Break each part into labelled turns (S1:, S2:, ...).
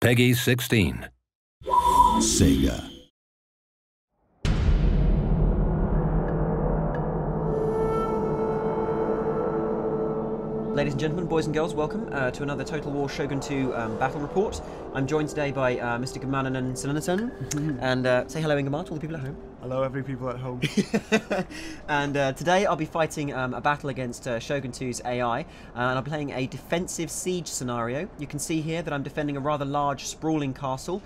S1: Peggy 16.
S2: Sega.
S3: Ladies and gentlemen, boys and girls, welcome to another Total War Shogun 2 battle report. I'm joined today by Mr. Gamanan Sananasan, and say hello, Ingemar, to all the people at home.
S4: Hello, every people at home.
S3: And today I'll be fighting a battle against Shogun 2's AI, and I'm playing a defensive siege scenario. You can see here that I'm defending a rather large, sprawling castle.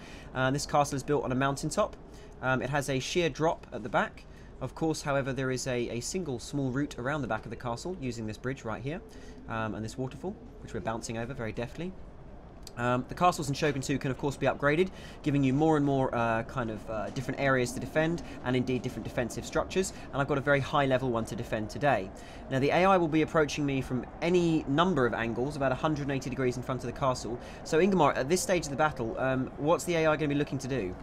S3: This castle is built on a mountaintop. It has a sheer drop at the back. Of course, however, there is a single small route around the back of the castle using this bridge right here, and this waterfall, which we're bouncing over very deftly. The castles in Shogun 2 can of course be upgraded, giving you more and more different areas to defend, and indeed different defensive structures, and I've got a very high level one to defend today. Now the AI will be approaching me from any number of angles, about 180 degrees in front of the castle. So Ingemar, at this stage of the battle, what's the AI going to be looking to do?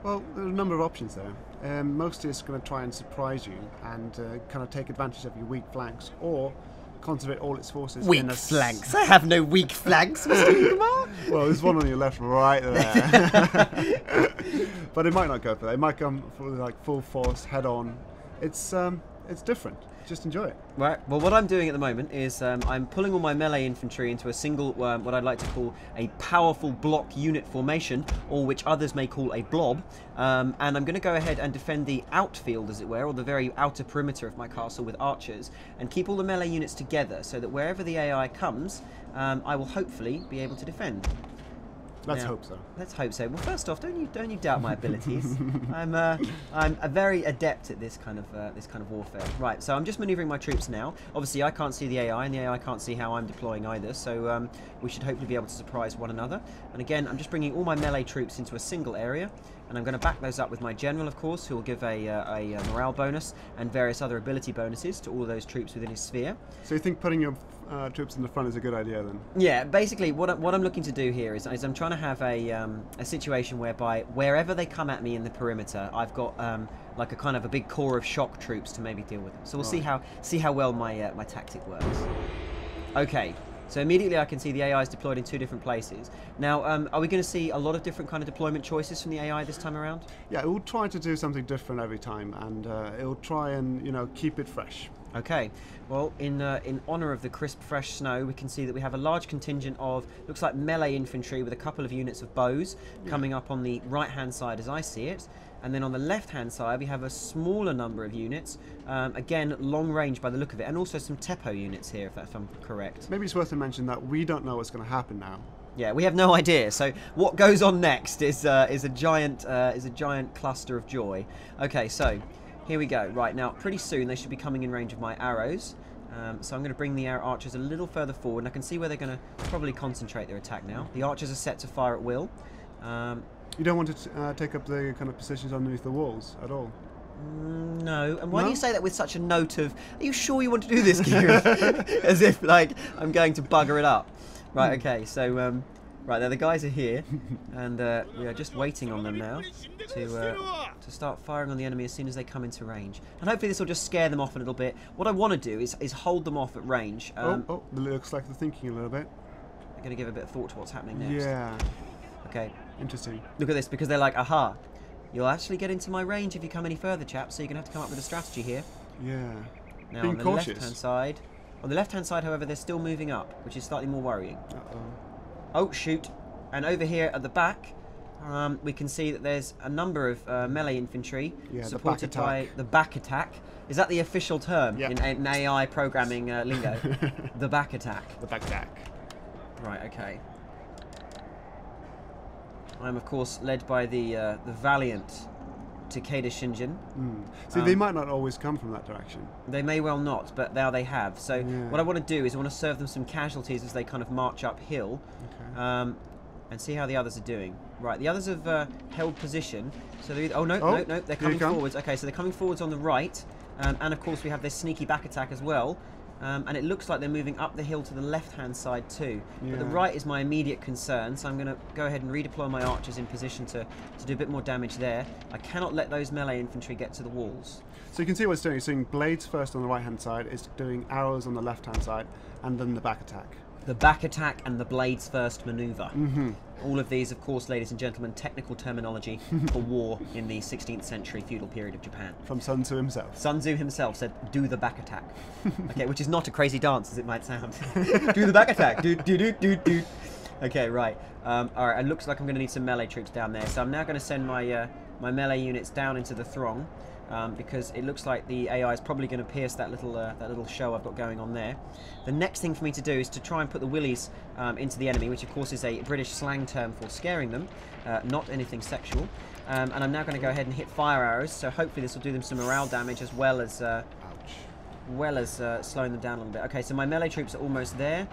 S4: Well, there are a number of options there. Mostly it's going to try and surprise you and kind of take advantage of your weak flanks, or concentrate all its forces
S3: Weak flanks? I have no weak flanks, Mr. Ingemar.
S4: Well, there's one on your left right there. But it might not go for that. It might come for like full force, head on. It's different. Just enjoy it.
S3: Right, well what I'm doing at the moment is I'm pulling all my melee infantry into a single, what I'd like to call a powerful block unit formation, or which others may call a blob, and I'm going to go ahead and defend the outfield, as it were, or the very outer perimeter of my castle with archers, and keep all the melee units together so that wherever the AI comes, I will hopefully be able to defend.
S4: Let's hope so.
S3: Let's hope so. Well, first off, don't you doubt my abilities. I'm a very adept at this kind of warfare. Right, so I'm just manoeuvring my troops now. Obviously, I can't see the AI, and the AI can't see how I'm deploying either. So we should hopefully be able to surprise one another. And again, I'm just bringing all my melee troops into a single area, and I'm going to back those up with my general, of course, who will give a morale bonus and various other ability bonuses to all those troops within his sphere.
S4: So you think putting your troops in the front is a good idea then?
S3: Yeah, basically what I'm looking to do here is I'm trying to have a situation whereby wherever they come at me in the perimeter, I've got like a kind of a big core of shock troops to maybe deal with them. So we'll see how well my tactic works. Okay. So immediately I can see the AI is deployed in two different places. Now, are we going to see a lot of different kind of deployment choices from the AI this time around?
S4: Yeah, it will try to do something different every time, and it will try and, keep it fresh.
S3: Okay, well, in honour of the crisp, fresh snow, we can see that we have a large contingent of, looks like melee infantry with a couple of units of bows coming up on the right-hand side as I see it. And then on the left-hand side, we have a smaller number of units, again, long range by the look of it, and also some Teppo units here, if I'm correct.
S4: Maybe it's worth to mention that we don't know what's going to happen now.
S3: Yeah, we have no idea. So what goes on next is a giant cluster of joy. Okay, so here we go. Right, now pretty soon they should be coming in range of my arrows. So I'm going to bring the archers a little further forward, and I can see where they're going to probably concentrate their attack now. The archers are set to fire at will.
S4: You don't want to take up the kind of positions underneath the walls at all?
S3: No. And why do you say that with such a note of, are you sure you want to do this, Kieran? As if, like, I'm going to bugger it up. Right, okay, so, right, there the guys are here, and we are just waiting on them now to start firing on the enemy as soon as they come into range. And hopefully this will just scare them off a little bit. What I want to do is hold them off at range.
S4: It looks like they're thinking a little bit.
S3: I'm going to give a bit of thought to what's happening next.
S4: Yeah.
S3: Okay.
S4: Interesting.
S3: Look at this, because they're like, aha, you'll actually get into my range if you come any further, chaps, so you're going to have to come up with a strategy here.
S4: Yeah.
S3: Now,
S4: Being
S3: on the
S4: cautious.
S3: left-hand side... On the left-hand side, however, they're still moving up, which is slightly more worrying.
S4: Uh-oh.
S3: Oh, shoot. And over here at the back, we can see that there's a number of melee infantry supported by the back attack. Is that the official term in AI programming lingo? The back attack.
S4: The back attack.
S3: Right, okay. I'm, of course, led by the valiant Takeda Shinjin.
S4: See, they might not always come from that direction.
S3: They may well not, but now they have. So what I want to do is I want to serve them some casualties as they kind of march uphill, and see how the others are doing. Right, the others have held position. So they're no, they're coming forwards. Okay, so they're coming forwards on the right, and of course we have this sneaky back attack as well. And it looks like they're moving up the hill to the left-hand side too. But the right is my immediate concern, so I'm going to go ahead and redeploy my archers in position to do a bit more damage there. I cannot let those melee infantry get to the walls.
S4: So you can see what it's doing. It's doing blades first on the right-hand side, it's doing arrows on the left-hand side, and then the back attack.
S3: The back attack and the blades first maneuver. All of these, of course, ladies and gentlemen, technical terminology for war in the 16th century feudal period of Japan.
S4: From Sun Tzu himself.
S3: Sun Tzu himself said, do the back attack. Okay, which is not a crazy dance as it might sound. Do the back attack. Do, do, do, do, do. Okay, right. All right, it looks like I'm going to need some melee troops down there. So I'm now going to send my, my melee units down into the throng. Because it looks like the AI is probably going to pierce that little show I've got going on there. The next thing for me to do is to try and put the willies into the enemy, which of course is a British slang term for scaring them, not anything sexual. And I'm now going to go ahead and hit fire arrows, so hopefully this will do them some morale damage as well as slowing them down a little bit. Okay, so my melee troops are almost there,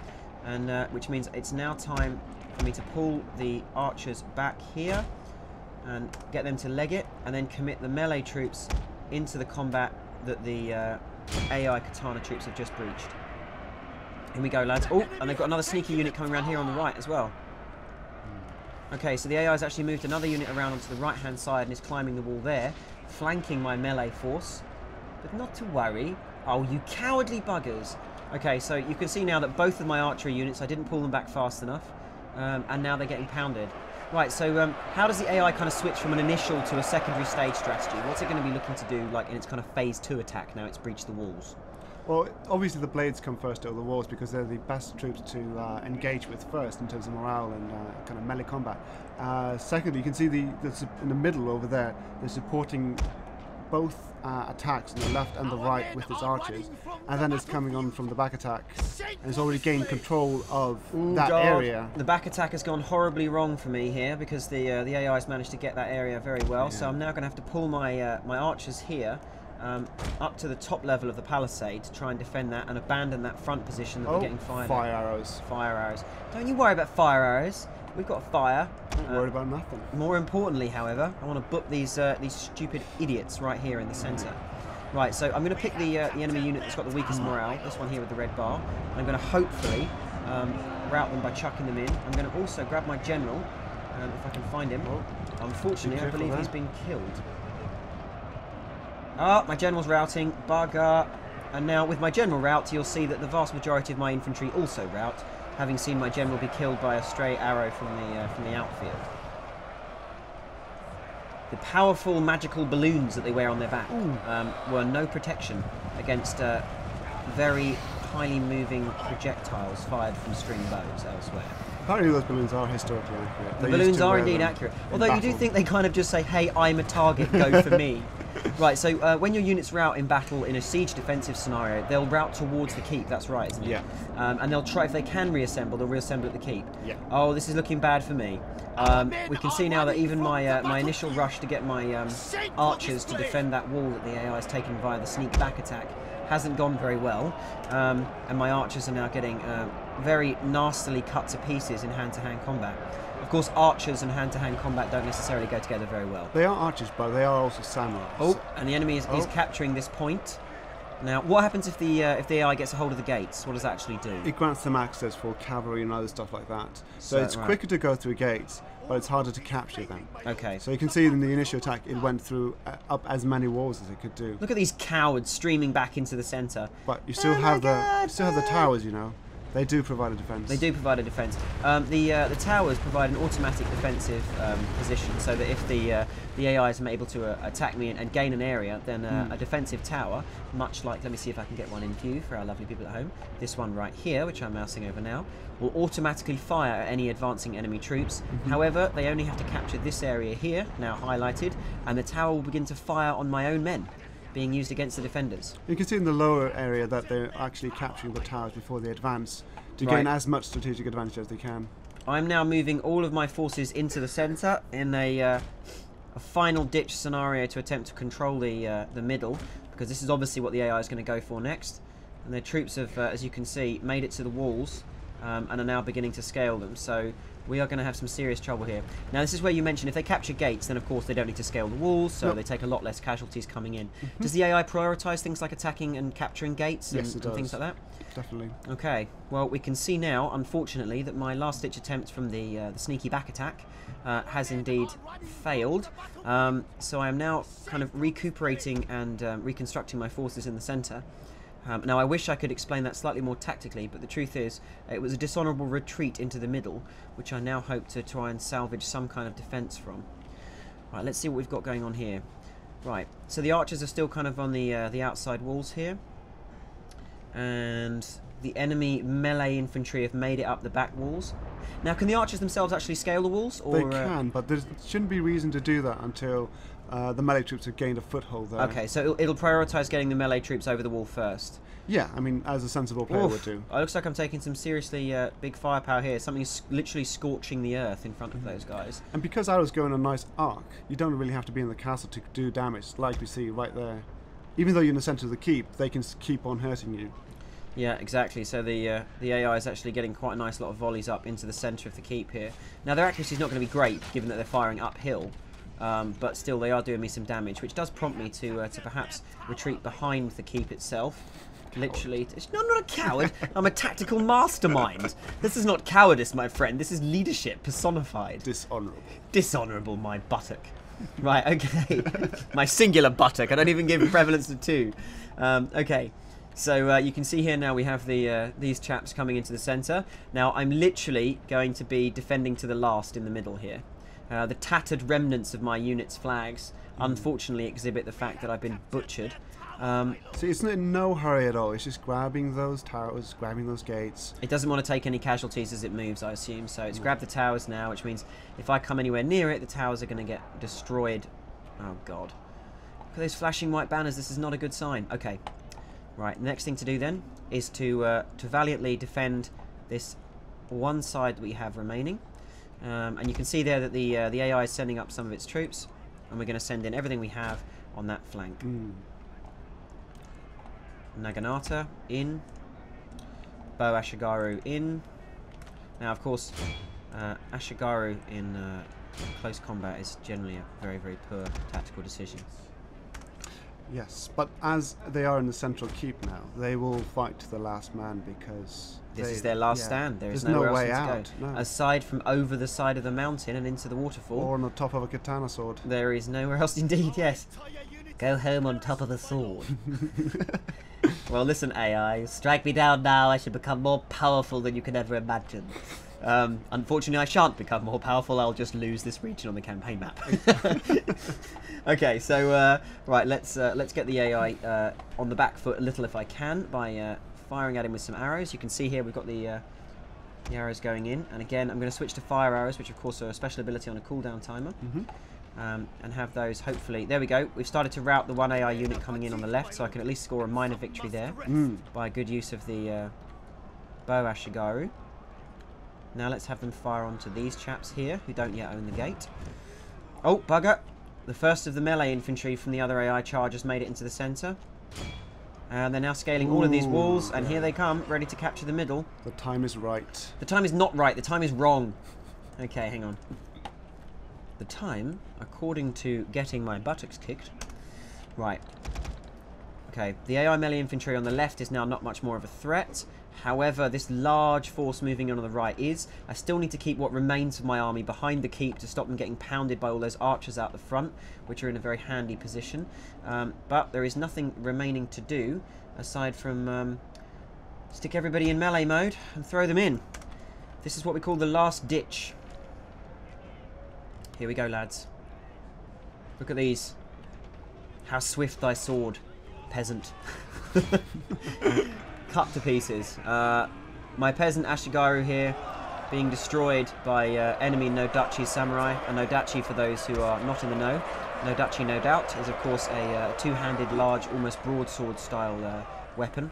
S3: and which means it's now time for me to pull the archers back here and get them to leg it, and then commit the melee troops into the combat that the AI katana troops have just breached. Here we go, lads. Oh, and they've got another sneaky unit coming around here on the right as well. Okay, so the AI has actually moved another unit around onto the right-hand side and is climbing the wall there, flanking my melee force. But not to worry. Oh, you cowardly buggers. Okay, so you can see now that both of my archery units, I didn't pull them back fast enough, and now they're getting pounded. Right, so how does the AI kind of switch from an initial to a secondary stage strategy? What's it going to be looking to do, like in its kind of phase 2 attack now it's breached the walls?
S4: Well, obviously the blades come first over the walls because they're the best troops to engage with first in terms of morale and kind of melee combat. Secondly, you can see in the middle over there, they're supporting both attacks on the left and the right with its archers, and then it's coming on from the back attack, and it's already gained control of that area.
S3: The back attack has gone horribly wrong for me here because the AI has managed to get that area very well. Yeah. So I'm now going to have to pull my my archers here up to the top level of the palisade to try and defend that and abandon that front position that we're getting fired.
S4: Fire arrows.
S3: Fire arrows. Don't you worry about fire arrows. We've got fire.
S4: Don't worry about nothing. More
S3: importantly, however, I want to book these stupid idiots right here in the centre. Right, so I'm going to pick the enemy unit that's got the weakest morale, this one here with the red bar. I'm going to hopefully rout them by chucking them in. I'm going to also grab my general, if I can find him. Unfortunately, I believe he's been killed. Ah, my general's routing. Bugger. And now with my general rout, you'll see that the vast majority of my infantry also rout, having seen my general be killed by a stray arrow from the outfield. The powerful magical balloons that they wear on their back were no protection against very highly moving projectiles fired from string bows elsewhere.
S4: Apparently those balloons are historically accurate.
S3: The balloons are indeed accurate. Although you do think they kind of just say, hey, I'm a target, go for me. Right, so when your units rout in battle in a siege defensive scenario, they'll rout towards the keep, that's right, isn't it?
S4: Yeah.
S3: And they'll try, if they can reassemble, they'll reassemble at the keep.
S4: Yeah.
S3: Oh, this is looking bad for me. We can see now that even my my initial rush to get my archers to defend that wall that the AI has taken via the sneak back attack hasn't gone very well. And my archers are now getting very nastily cut to pieces in hand-to-hand combat. Of course, archers and hand-to-hand combat don't necessarily go together very well.
S4: They are archers, but they are also samurais.
S3: Oh, and the enemy is capturing this point. Now, what happens if the AI gets a hold of the gates? What does that actually do?
S4: It grants them access for cavalry and other stuff like that. So it's quicker to go through gates, but it's harder to capture them.
S3: Okay.
S4: So you can see in the initial attack, it went through up as many walls as it could do.
S3: Look at these cowards streaming back into the centre.
S4: But you still have the towers, you know. They do provide a defence.
S3: They do provide a defence. The towers provide an automatic defensive position, so that if the AI is able to attack me and gain an area, then a defensive tower, much like, let me see if I can get one in view for our lovely people at home, this one right here, which I'm mousing over now, will automatically fire at any advancing enemy troops. However, they only have to capture this area here, now highlighted, and the tower will begin to fire on my own men, being used against the defenders.
S4: You can see in the lower area that they're actually capturing the towers before they advance to gain as much strategic advantage as they can.
S3: I'm now moving all of my forces into the centre in a final ditch scenario to attempt to control the middle, because this is obviously what the AI is going to go for next. And their troops have, as you can see, made it to the walls and are now beginning to scale them. So we are going to have some serious trouble here. Now, this is where you mentioned if they capture gates, then of course they don't need to scale the walls, so they take a lot less casualties coming in. Does the AI prioritise things like attacking and capturing gates and things like that?
S4: Definitely.
S3: Okay, well, we can see now, unfortunately, that my last-ditch attempt from the sneaky back attack has indeed failed. So I am now kind of recuperating and reconstructing my forces in the centre. Now, I wish I could explain that slightly more tactically, but the truth is, it was a dishonourable retreat into the middle, which I now hope to try and salvage some kind of defence from. Right, let's see what we've got going on here. Right, so the archers are still kind of on the outside walls here. And the enemy melee infantry have made it up the back walls. Now, can the archers themselves actually scale the walls? Or,
S4: they can, but there shouldn't be reason to do that until the melee troops have gained a foothold there.
S3: Okay, so it'll prioritise getting the melee troops over the wall first.
S4: Yeah, I mean, as a sensible player would do.
S3: It looks like I'm taking some seriously big firepower here. Something's literally scorching the earth in front of those guys.
S4: And because arrows go in a nice arc, you don't really have to be in the castle to do damage, like we see right there. Even though you're in the centre of the keep, they can keep on hurting you.
S3: Yeah, exactly. So the AI is actually getting quite a nice lot of volleys up into the centre of the keep here. Now, their accuracy is not going to be great, given that they're firing uphill. But still, they are doing me some damage, which does prompt me to perhaps retreat behind the keep itself. Literally, no, I'm not a coward. I'm a tactical mastermind. This is not cowardice, my friend. This is leadership personified.
S4: Dishonourable.
S3: Dishonourable, my buttock. Right, okay. My singular buttock. I don't even give prevalence to two. Okay. So you can see here now we have these chaps coming into the centre. Now, I'm literally going to be defending to the last in the middle here. The tattered remnants of my unit's flags unfortunately exhibit the fact that I've been butchered.
S4: See, it's in no hurry at all. It's just grabbing those towers, grabbing those gates.
S3: It doesn't want to take any casualties as it moves, I assume. So it's grabbed the towers now, which means if I come anywhere near it, the towers are going to get destroyed. Oh, God. Look at those flashing white banners. This is not a good sign. Okay. Right, the next thing to do then is to valiantly defend this one side that we have remaining. And you can see there that the AI is sending up some of its troops. And we're going to send in everything we have on that flank. Naginata in, Bo Ashigaru in. Now, of course, Ashigaru in close combat is generally a very, very poor tactical decision.
S4: Yes, but as they are in the central keep now, they will fight to the last man because
S3: this is their last stand. There is
S4: there's
S3: nowhere
S4: no way
S3: else
S4: out.
S3: to go.
S4: No.
S3: Aside from over the side of the mountain and into the waterfall.
S4: Or on the top of a katana sword.
S3: There is nowhere else indeed, yes. Go home on top of the sword. Well, listen, AI, strike me down now. I should become more powerful than you can ever imagine. Unfortunately, I shan't become more powerful. I'll just lose this region on the campaign map. Okay, so right, let's get the AI on the back foot a little if I can by firing at him with some arrows. You can see here we've got the arrows going in, and again I'm going to switch to fire arrows, which of course are a special ability on a cooldown timer. And have those hopefully. There we go. We've started to rout the one AI unit coming in on the left, so I can at least score a minor victory there by good use of the Bo Ashigaru. Now let's have them fire onto these chaps here who don't yet own the gate. Oh, bugger! The first of the melee infantry from the other AI chargers made it into the centre. And they're now scaling all of these walls, and here they come, ready to capture the middle.
S4: The time is right.
S3: The time is not right. The time is wrong. Okay, hang on. The time, according to getting my buttocks kicked. Right. Okay, the AI melee infantry on the left is now not much more of a threat. However, this large force moving in on the right is. I still need to keep what remains of my army behind the keep to stop them getting pounded by all those archers out the front, which are in a very handy position. But there is nothing remaining to do aside from stick everybody in melee mode and throw them in. This is what we call the last ditch. Here we go, lads. Look at these. How swift thy sword, peasant. Cut to pieces. My peasant Ashigaru here being destroyed by enemy Nodachi samurai. A Nodachi, for those who are not in the know, Nodachi, no doubt, is of course a two-handed, large, almost broadsword style weapon.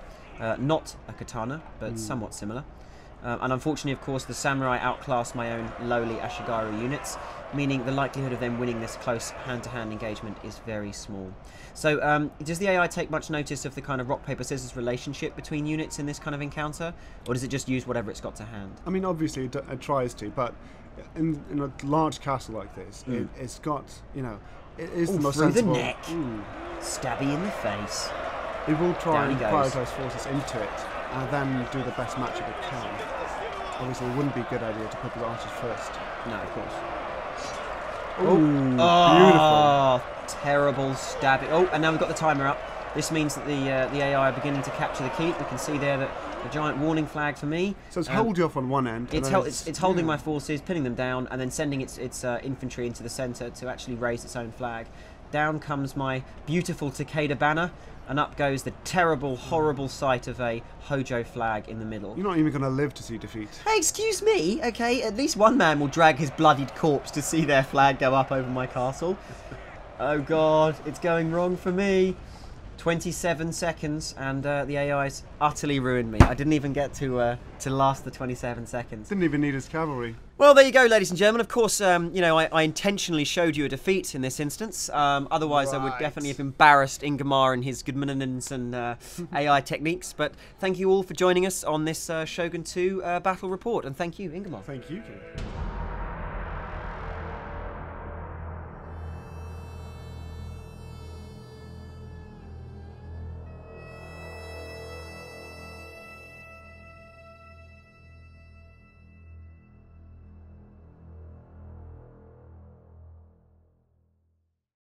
S3: Not a katana, but somewhat similar. And unfortunately, of course, the samurai outclass my own lowly Ashigaru units, meaning the likelihood of them winning this close hand-to-hand engagement is very small. So, does the AI take much notice of the kind of rock, paper, scissors relationship between units in this kind of encounter? Or does it just use whatever it's got to hand?
S4: I mean, obviously it tries to, but in a large castle like this, it's got, you know, it is the most
S3: through
S4: sensible.
S3: the neck. Stabby in the face.
S4: It will try
S3: Down
S4: and
S3: he goes.
S4: prioritise forces into it, and then do the best matchup it can. Obviously, it wouldn't be a good idea to put the archers first.
S3: No, of course.
S4: Ooh,
S3: Oh,
S4: beautiful.
S3: terrible stabbing. Oh, and now we've got the timer up. This means that the AI are beginning to capture the keep. We can see there that a giant warning flag for me.
S4: So it's hold you off on one end.
S3: It's holding my forces, pinning them down, and then sending its infantry into the centre to actually raise its own flag. Down comes my beautiful Takeda banner, and up goes the terrible, horrible sight of a Hojo flag in the middle.
S4: You're not even going to live to see defeat.
S3: Hey, excuse me, okay? At least one man will drag his bloodied corpse to see their flag go up over my castle. Oh god, it's going wrong for me. 27 seconds, and the AI's utterly ruined me. I didn't even get to last the 27 seconds.
S4: Didn't even need his cavalry.
S3: Well, there you go, ladies and gentlemen. Of course, you know, I intentionally showed you a defeat in this instance. Otherwise, I would definitely have embarrassed Ingmar and his Gudmundsson and AI techniques. But thank you all for joining us on this Shogun 2 battle report. And thank you, Ingmar.
S4: Thank you, King.